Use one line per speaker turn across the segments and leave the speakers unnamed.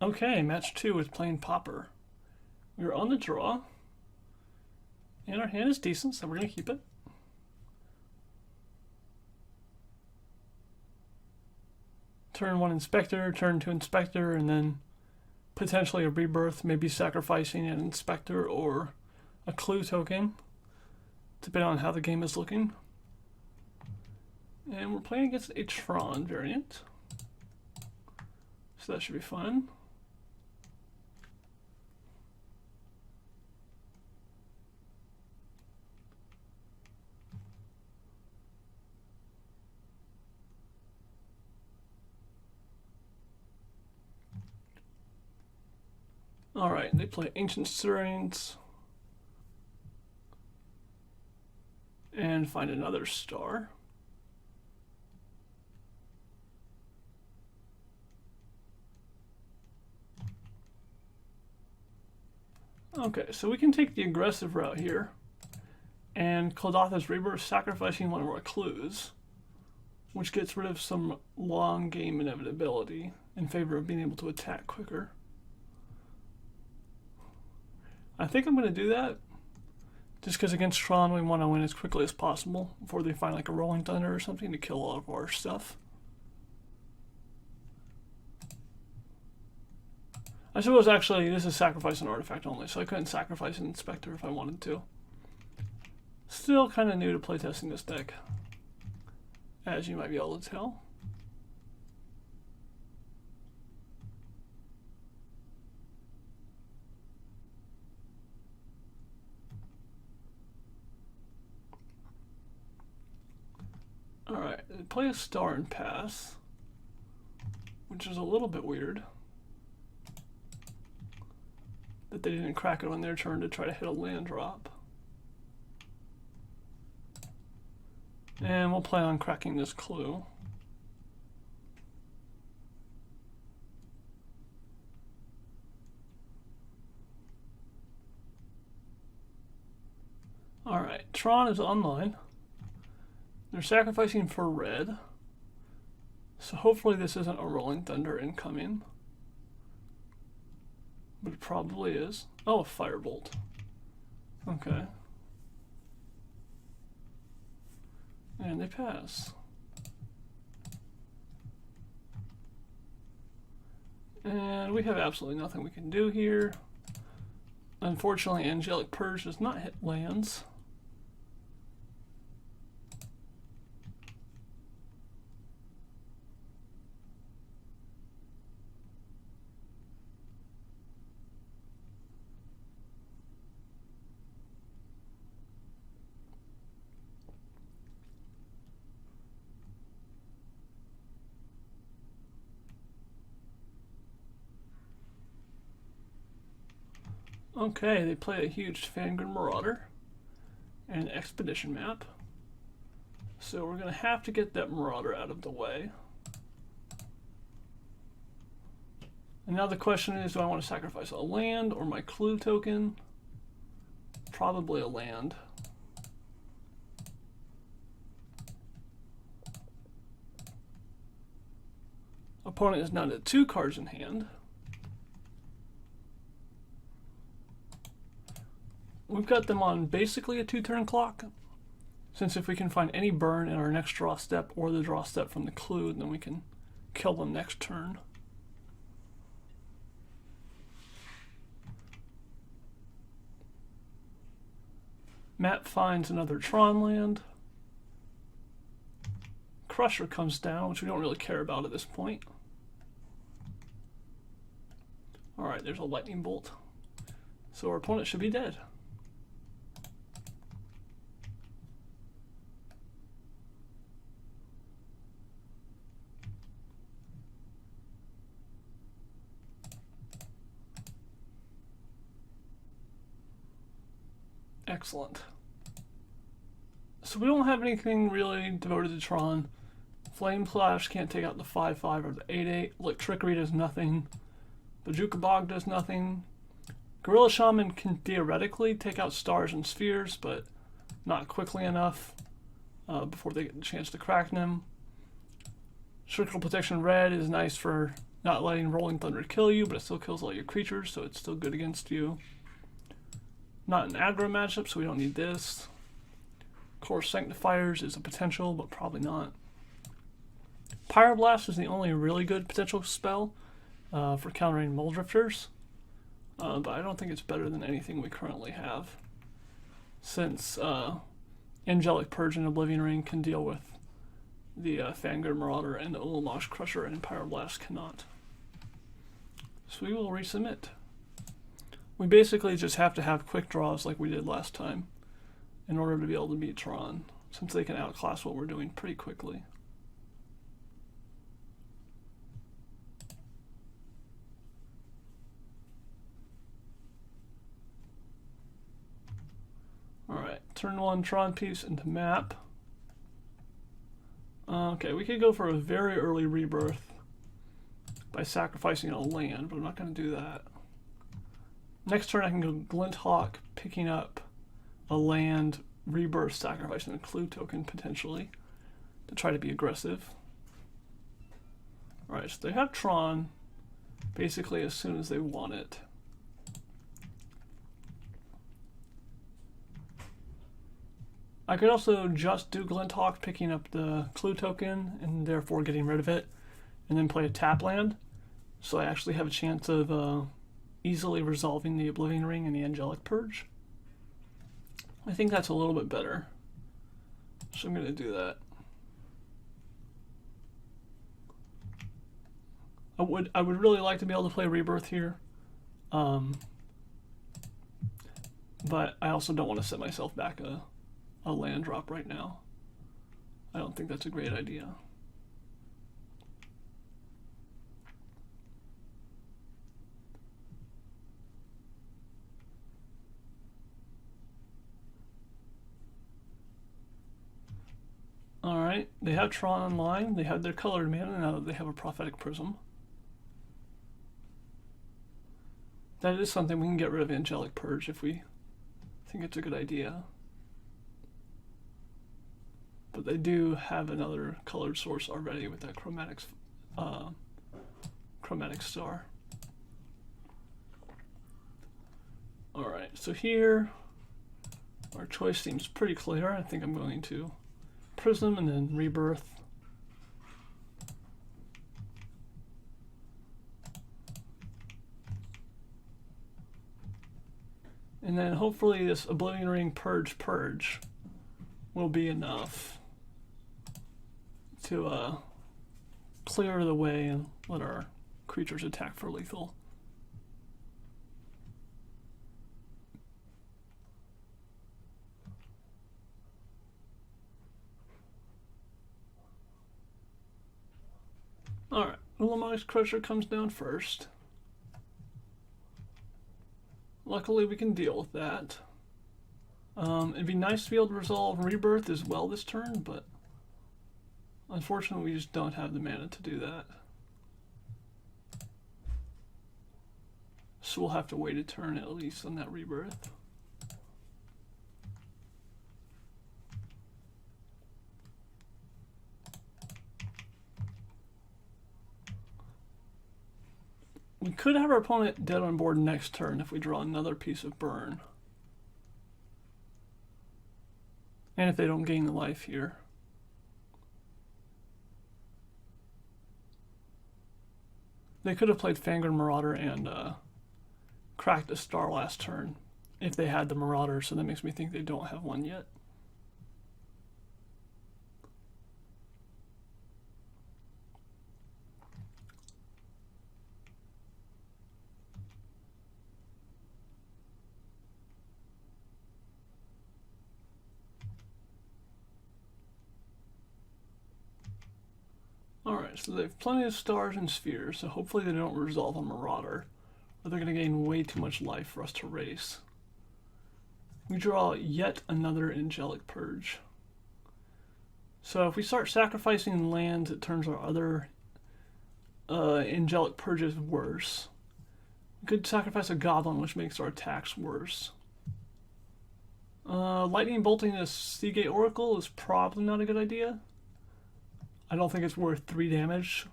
Okay, match 2 is playing Pauper. We're on the draw. And our hand is decent, so we're going to keep it. Turn 1 Inspector, turn 2 Inspector, and then potentially a Rebirth, maybe sacrificing an Inspector or a Clue token, depending on how the game is looking. And we're playing against a Tron variant, so that should be fun. Alright, they play Ancient Stirrings and find another star. Okay, so we can take the aggressive route here, and Kuldotha's Rebirth, sacrificing one of our clues, which gets rid of some long game inevitability in favor of being able to attack quicker. I think I'm going to do that, just because against Tron we want to win as quickly as possible before they find like a Rolling Thunder or something to kill all of our stuff. I suppose actually this is sacrifice an artifact only, so I couldn't sacrifice an Inspector if I wanted to. Still kind of new to playtesting this deck, as you might be able to tell. Alright, they play a star and pass, which is a little bit weird that they didn't crack it on their turn to try to hit a land drop. And we'll play on cracking this clue. Alright, Tron is online. They're sacrificing for red, so hopefully this isn't a Rolling Thunder incoming, but it probably is. Oh, a Firebolt. Okay. And they pass. And we have absolutely nothing we can do here. Unfortunately, Angelic Purge does not hit lands. Okay, they play a huge Fangren Marauder and an Expedition map. So we're going to have to get that Marauder out of the way. And now the question is, do I want to sacrifice a land or my Clue token? Probably a land. Opponent is down to 2 cards in hand. We've got them on basically a 2-turn clock, since if we can find any burn in our next draw step or the draw step from the clue, then we can kill them next turn. Matt finds another Tron land. Crusher comes down, which we don't really care about at this point. Alright, there's a Lightning Bolt. So our opponent should be dead. Excellent. So we don't have anything really devoted to Tron. Flame Flash can't take out the 5/5 or the 8/8. Electricity does nothing. Bajuka Bog does nothing. Gorilla Shaman can theoretically take out stars and spheres, but not quickly enough before they get the chance to crack them. Circle Protection Red is nice for not letting Rolling Thunder kill you, but it still kills all your creatures, so it's still good against you. Not an aggro matchup, so we don't need this. Core Sanctifiers is a potential, but probably not. Pyroblast is the only really good potential spell for countering Muldrifters, but I don't think it's better than anything we currently have, since Angelic Purge and Oblivion Ring can deal with the Fangor Marauder and the Ulamog's Crusher, and Pyroblast cannot. So we will resubmit. We basically just have to have quick draws like we did last time in order to be able to beat Tron, since they can outclass what we're doing pretty quickly. Alright, turn 1 Tron piece into map. Okay, we could go for a very early rebirth by sacrificing a land, but I'm not going to do that. Next turn I can go Glint Hawk, picking up a land, rebirth, sacrificing a clue token potentially to try to be aggressive. Alright, so they have Tron basically as soon as they want it. I could also just do Glint Hawk, picking up the clue token and therefore getting rid of it, and then play a tap land, so I actually have a chance of easily resolving the Oblivion Ring and the Angelic Purge. I think that's a little bit better, so I'm going to do that. I would really like to be able to play Rebirth here, but I also don't want to set myself back a land drop right now. I don't think that's a great idea. Alright, they have Tron online, they have their colored mana now that they have a Prophetic Prism. That is something we can get rid of Angelic Purge if we think it's a good idea. But they do have another colored source already with that chromatic star. Alright, so here our choice seems pretty clear. I think I'm going to Prism and then Rebirth. And then hopefully this Oblivion Ring Purge will be enough to clear the way and let our creatures attack for lethal. Alright, Ulamog's Crusher comes down first. Luckily we can deal with that. It'd be nice to be able to resolve Rebirth as well this turn, but unfortunately we just don't have the mana to do that. So we'll have to wait a turn at least on that Rebirth. We could have our opponent dead on board next turn if we draw another piece of burn. And if they don't gain the life here. They could have played Fangor Marauder and cracked a star last turn if they had the Marauder, so that makes me think they don't have one yet. Alright, so they have plenty of stars and spheres, so hopefully they don't resolve a Marauder, or they're going to gain way too much life for us to race. We draw yet another Angelic Purge. So if we start sacrificing lands, it turns our other Angelic Purges worse. We could sacrifice a Goblin, which makes our attacks worse. Lightning bolting a Seagate Oracle is probably not a good idea. I don't think it's worth 3 damage.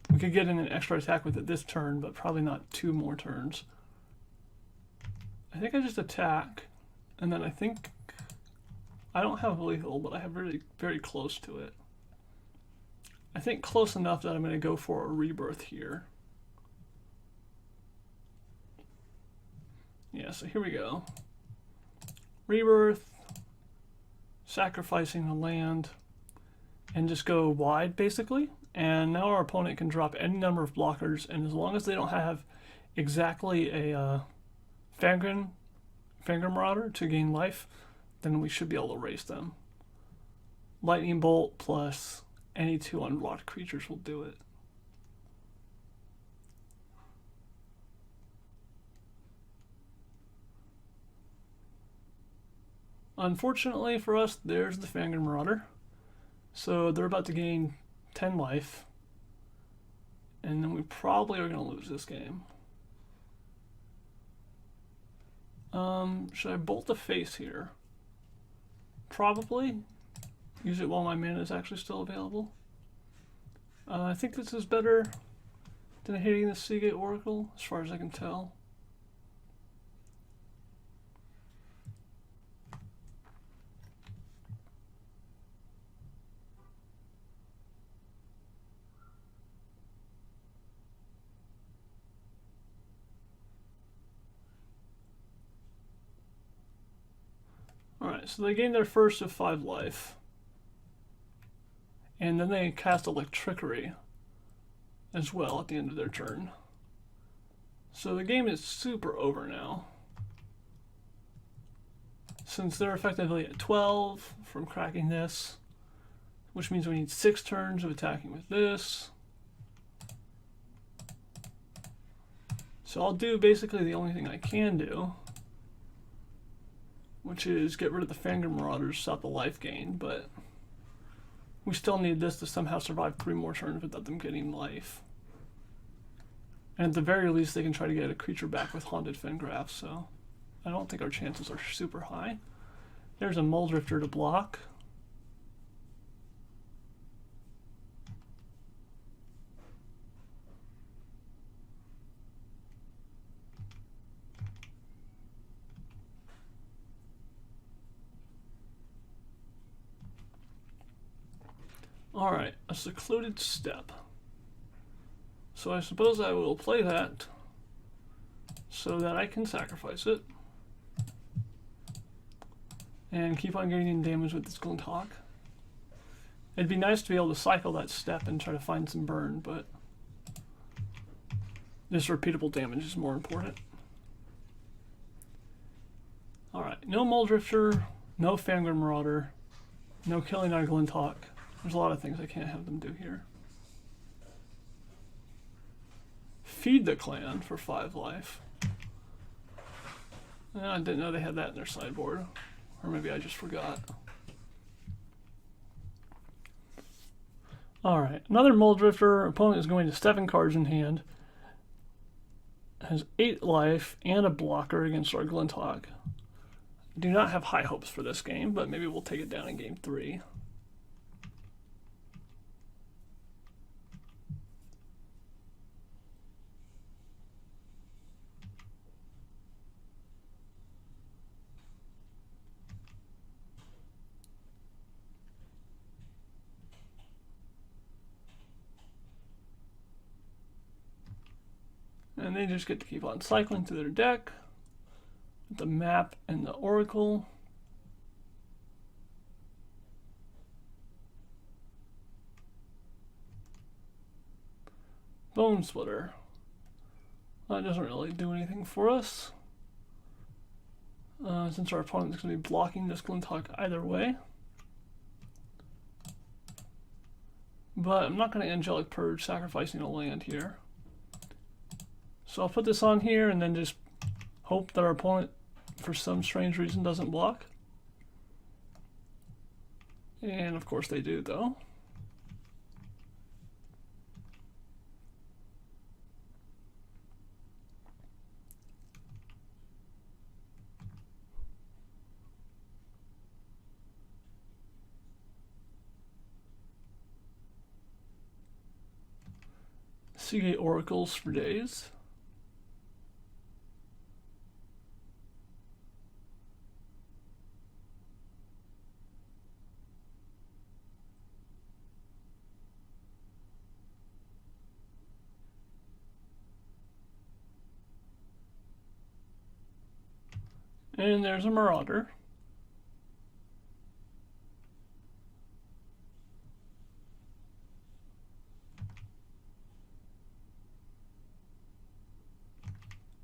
We could get in an extra attack with it this turn, but probably not 2 more turns. I think I just attack, and then I think I don't have lethal, but I have really very close to it. I think close enough that I'm going to go for a rebirth here. Yeah, so here we go. Rebirth, sacrificing the land, and just go wide basically. And now our opponent can drop any number of blockers, and as long as they don't have exactly a Fangren Marauder to gain life, then we should be able to erase them. Lightning Bolt plus any 2 unblocked creatures will do it. Unfortunately for us, there's the Fangren Marauder. So they're about to gain 10 life. And then we probably are going to lose this game. Should I bolt the face here? Probably. Use it while my mana is actually still available. I think this is better than hitting the Seagate Oracle, as far as I can tell. Alright, so they gain their first of 5 life. And then they cast Electrickery as well at the end of their turn. So the game is super over now. Since they're effectively at 12 from cracking this, which means we need 6 turns of attacking with this. So I'll do basically the only thing I can do, which is get rid of the Fangren Marauders, stop the life gain, but we still need this to somehow survive 3 more turns without them getting life. And at the very least, they can try to get a creature back with Haunted Fengraf, so I don't think our chances are super high. There's a Muldrifter to block. Alright, a Secluded Step. So I suppose I will play that so that I can sacrifice it and keep on getting in damage with this Kuldotha. It'd be nice to be able to cycle that step and try to find some burn, but this repeatable damage is more important. Alright, no Muldrifter, no Fangren Marauder, no killing our Kuldotha. There's a lot of things I can't have them do here. Feed the Clan for 5 life. I didn't know they had that in their sideboard. Or maybe I just forgot. Alright, another Muldrifter. Opponent is going to 7 cards in hand. Has 8 life and a blocker against our Kuldotha. Do not have high hopes for this game, but maybe we'll take it down in game 3. And they just get to keep on cycling through their deck. The map and the Oracle. Bone Splitter. That doesn't really do anything for us, since our opponent is going to be blocking this Kuldotha either way. But I'm not going to Angelic Purge, sacrificing a land here. So I'll put this on here and then just hope that our opponent, for some strange reason, doesn't block. And of course they do, though. Seagate oracles for days. And there's a Marauder.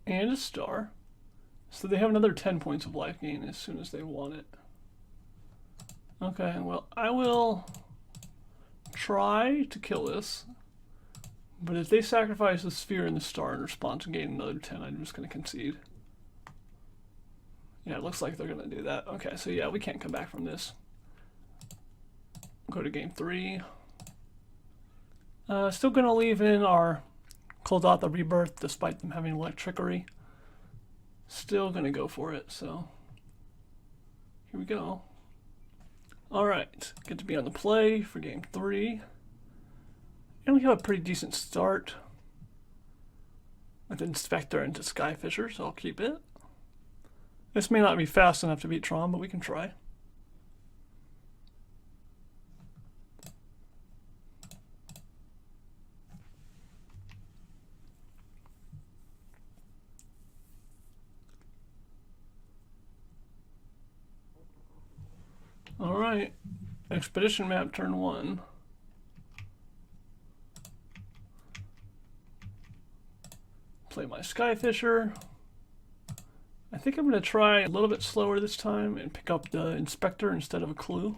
And a star. So they have another 10 points of life gain as soon as they want it. Okay, well, I will try to kill this. But if they sacrifice the sphere and the star in response and gain another 10, I'm just going to concede. Yeah, it looks like they're going to do that. Okay, so yeah, we can't come back from this. Go to game 3. Still going to leave in our Kuldotha Rebirth, despite them having Electrickery. Still going to go for it, so here we go. Alright, get to be on the play for game 3. And we have a pretty decent start with Inspector into Skyfisher, so I'll keep it. This may not be fast enough to beat Tron, but we can try. Alright, Expedition Map turn 1. Play my Skyfisher. I think I'm going to try a little bit slower this time and pick up the Inspector instead of a clue.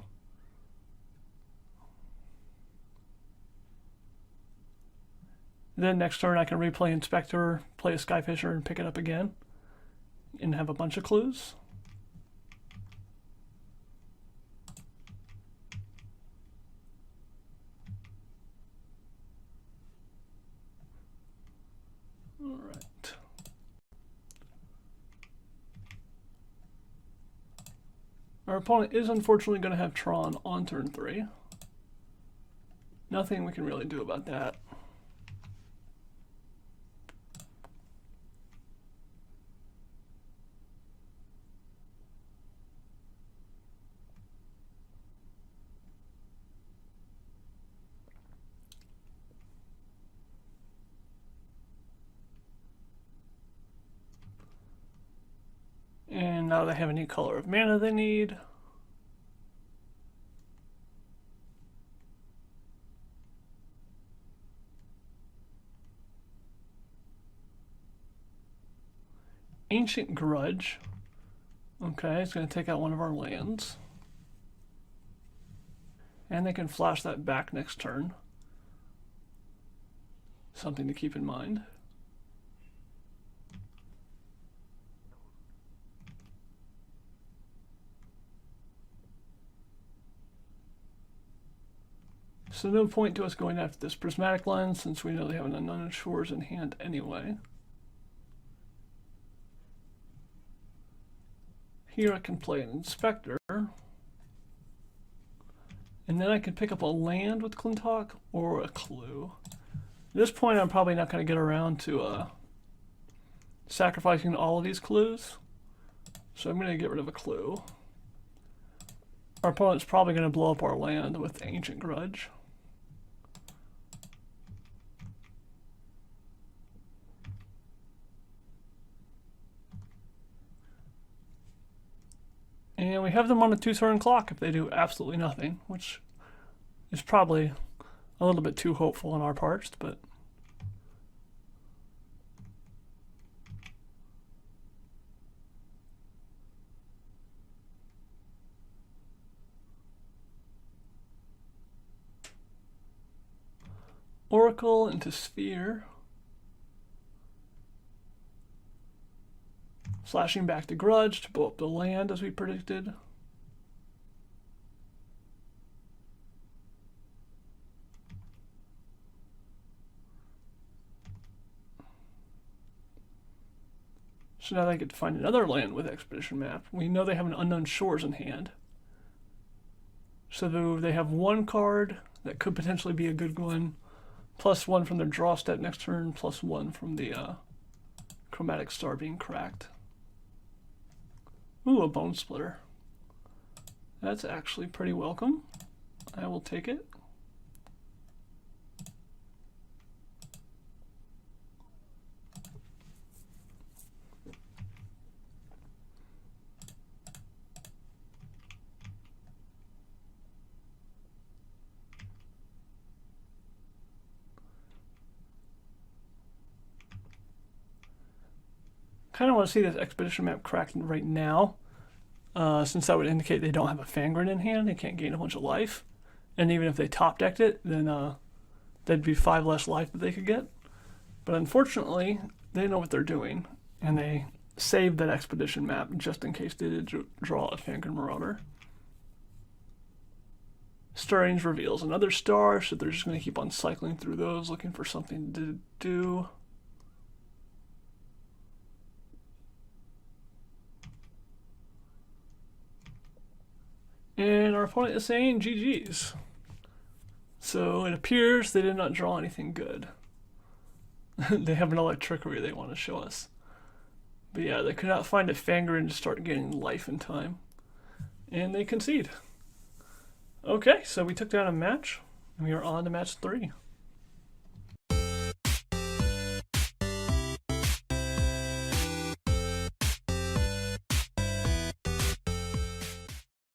Then next turn I can replay Inspector, play a Skyfisher, and pick it up again. And have a bunch of clues. Alright. Our opponent is unfortunately going to have Tron on turn 3. Nothing we can really do about that. And now they have a new color of mana they need. Ancient Grudge. Okay, it's going to take out one of our lands. And they can flash that back next turn. Something to keep in mind. So no point to us going after this Prismatic Lens since we know they have an Unknown Shores in hand anyway. Here I can play an Inspector. And then I can pick up a land with Clintock or a clue. At this point I'm probably not going to get around to sacrificing all of these clues. So I'm going to get rid of a clue. Our opponent's probably going to blow up our land with Ancient Grudge. And we have them on a 2-turn clock if they do absolutely nothing, which is probably a little bit too hopeful on our parts, but Oracle into Sphere. Slashing back to Grudge to blow up the land as we predicted. So now they get to find another land with Expedition Map. We know they have an Unknown Shores in hand. So they have one card that could potentially be a good one +1 from their draw step next turn, +1 from the Chromatic Star being cracked. Ooh, a Bone Splitter. That's actually pretty welcome. I will take it. Kind of want to see this expedition map cracked right now, since that would indicate they don't have a Fangren in hand. They can't gain a bunch of life, and even if they top decked it, then there'd be 5 less life that they could get. But unfortunately, they know what they're doing, and they saved that expedition map just in case they did draw a Fangren Marauder. Stirrings reveals another star, so they're just going to keep on cycling through those, looking for something to do. And our opponent is saying GG's. So it appears they did not draw anything good. They have an Electrickery they want to show us. But yeah, they could not find a Fangren to start getting life in time. And they concede. Okay, so we took down a match, and we are on to match 3.